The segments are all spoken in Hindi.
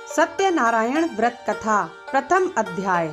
सत्यनारायण व्रत कथा प्रथम अध्याय।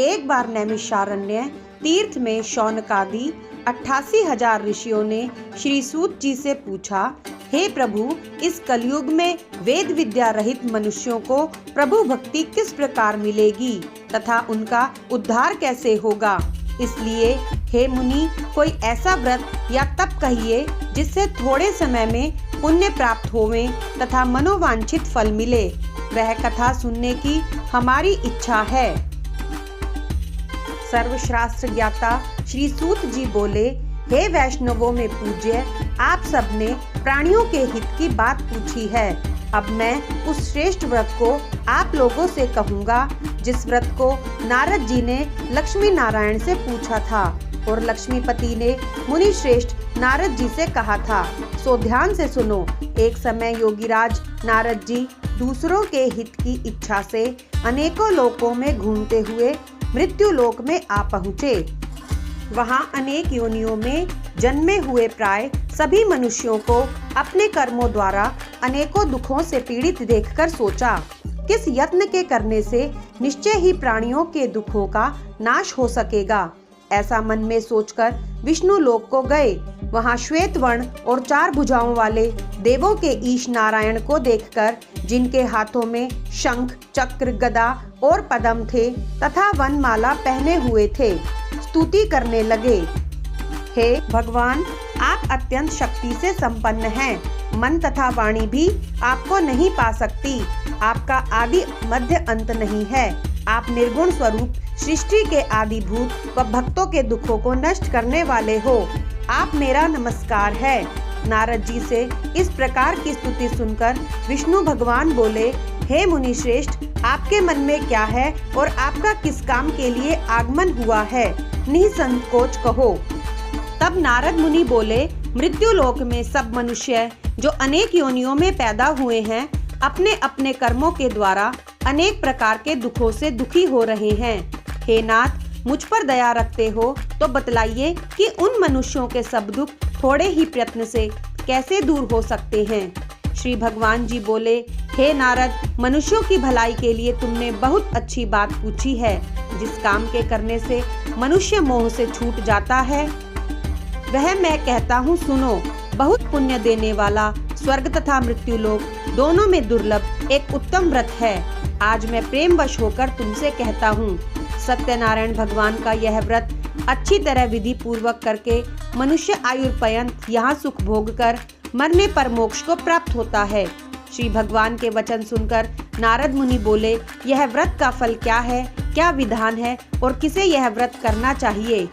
एक बार नैमिषारण्य तीर्थ में शौनकादि 88,000 ऋषियों ने श्री सूत जी से पूछा, हे प्रभु, इस कलयुग में वेद विद्या रहित मनुष्यों को प्रभु भक्ति किस प्रकार मिलेगी तथा उनका उद्धार कैसे होगा। इसलिए हे मुनि, कोई ऐसा व्रत या तप कहिए जिससे थोड़े समय में पुण्य प्राप्त होवे तथा मनोवांछित फल मिले। वह कथा सुनने की हमारी इच्छा है। सर्वशास्त्र ज्ञाता श्री सूत जी बोले, हे वैष्णवों में पूज्य, आप सबने प्राणियों के हित की बात पूछी है। अब मैं उस श्रेष्ठ व्रत को आप लोगों से कहूँगा जिस व्रत को नारद जी ने लक्ष्मी नारायण से पूछा था और लक्ष्मीपति ने मुनि श्रेष्ठ नारद जी से कहा था। सो ध्यान से सुनो। एक समय योगीराज नारद जी दूसरों के हित की इच्छा से अनेकों लोकों में घूमते हुए मृत्यु लोक में आ पहुँचे। वहाँ अनेक योनियों में जन्मे हुए प्राय सभी मनुष्यों को अपने कर्मों द्वारा अनेकों दुखों से पीड़ित देखकर सोचा, किस यत्न के करने से निश्चय ही प्राणियों के दुखों का नाश हो सकेगा। ऐसा मन में सोचकर विष्णु लोक को गए। वहाँ श्वेत वर्ण और 4 भुजाओं वाले देवों के ईश नारायण को देखकर, जिनके हाथों में शंख, चक्र, गदा और पद्म थे तथा वनमाला पहने हुए थे, स्तुति करने लगे। हे भगवान, आप अत्यंत शक्ति से संपन्न हैं। मन तथा वाणी भी आपको नहीं पा सकती। आपका आदि मध्य अंत नहीं है। आप निर्गुण स्वरूप सृष्टि के आदिभूत व भक्तों के दुखों को नष्ट करने वाले हो। आप मेरा नमस्कार है। नारद जी से इस प्रकार की स्तुति सुनकर विष्णु भगवान बोले, हे मुनि श्रेष्ठ, आपके मन में क्या है और आपका किस काम के लिए आगमन हुआ है, निसंकोच कहो। तब नारद मुनि बोले, मृत्यु लोक में सब मनुष्य जो अनेक योनियों में पैदा हुए हैं, अपने अपने कर्मों के द्वारा अनेक प्रकार के दुखों से दुखी हो रहे हैं। हे नाथ, मुझ पर दया रखते हो तो बतलाइए कि उन मनुष्यों के सब दुख थोड़े ही प्रयत्न से कैसे दूर हो सकते हैं। श्री भगवान जी बोले, हे नारद, मनुष्यों की भलाई के लिए तुमने बहुत अच्छी बात पूछी है। जिस काम के करने से मनुष्य मोह से छूट जाता है वह मैं कहता हूँ, सुनो। बहुत पुण्य देने वाला स्वर्ग तथा मृत्यु लोक दोनों में दुर्लभ एक उत्तम व्रत है। आज मैं प्रेमवश होकर तुमसे कहता हूँ। सत्यनारायण भगवान का यह व्रत अच्छी तरह विधि पूर्वक करके मनुष्य आयुर्पर्यंत यहाँ सुख भोग कर मरने पर मोक्ष को प्राप्त होता है। श्री भगवान के वचन सुनकर नारद मुनि बोले, यह व्रत का फल क्या है, क्या विधान है और किसे यह व्रत करना चाहिए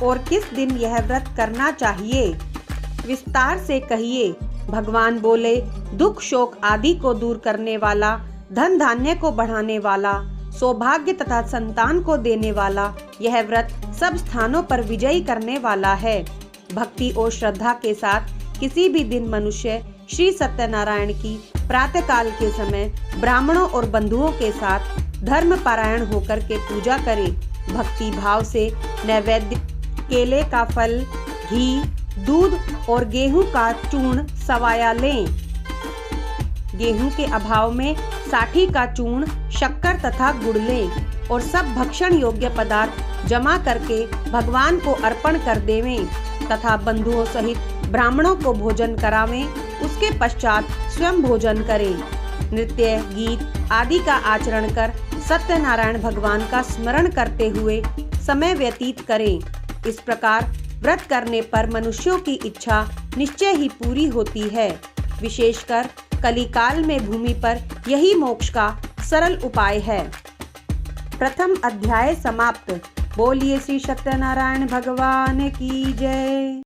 और किस दिन यह व्रत करना चाहिए, विस्तार से कहिए। भगवान बोले, दुख शोक आदि को दूर करने वाला, धन धान्य को बढ़ाने वाला, सौभाग्य तथा संतान को देने वाला यह व्रत सब स्थानों पर विजयी करने वाला है। भक्ति और श्रद्धा के साथ किसी भी दिन मनुष्य श्री सत्यनारायण की प्रातःकाल के समय ब्राह्मणों और बंधुओं के साथ धर्म पारायण होकर के पूजा करे। भक्ति भाव से नैवेद्य, केले का फल, घी, दूध और गेहूं का चूर्ण सवाया लें। गेहूं के अभाव में साठी का चूर्ण, शक्कर तथा गुड़ लें और सब भक्षण योग्य पदार्थ जमा करके भगवान को अर्पण कर देवें तथा बंधुओं सहित ब्राह्मणों को भोजन करावें। उसके पश्चात स्वयं भोजन करें। नृत्य, गीत आदि का आचरण कर सत्यनारायण भगवान का स्मरण करते हुए समय व्यतीत करें। इस प्रकार व्रत करने पर मनुष्यों की इच्छा निश्चय ही पूरी होती है। विशेषकर कलिकाल में भूमि पर यही मोक्ष का सरल उपाय है। प्रथम अध्याय समाप्त। बोलिए श्री सत्यनारायण भगवान की जय।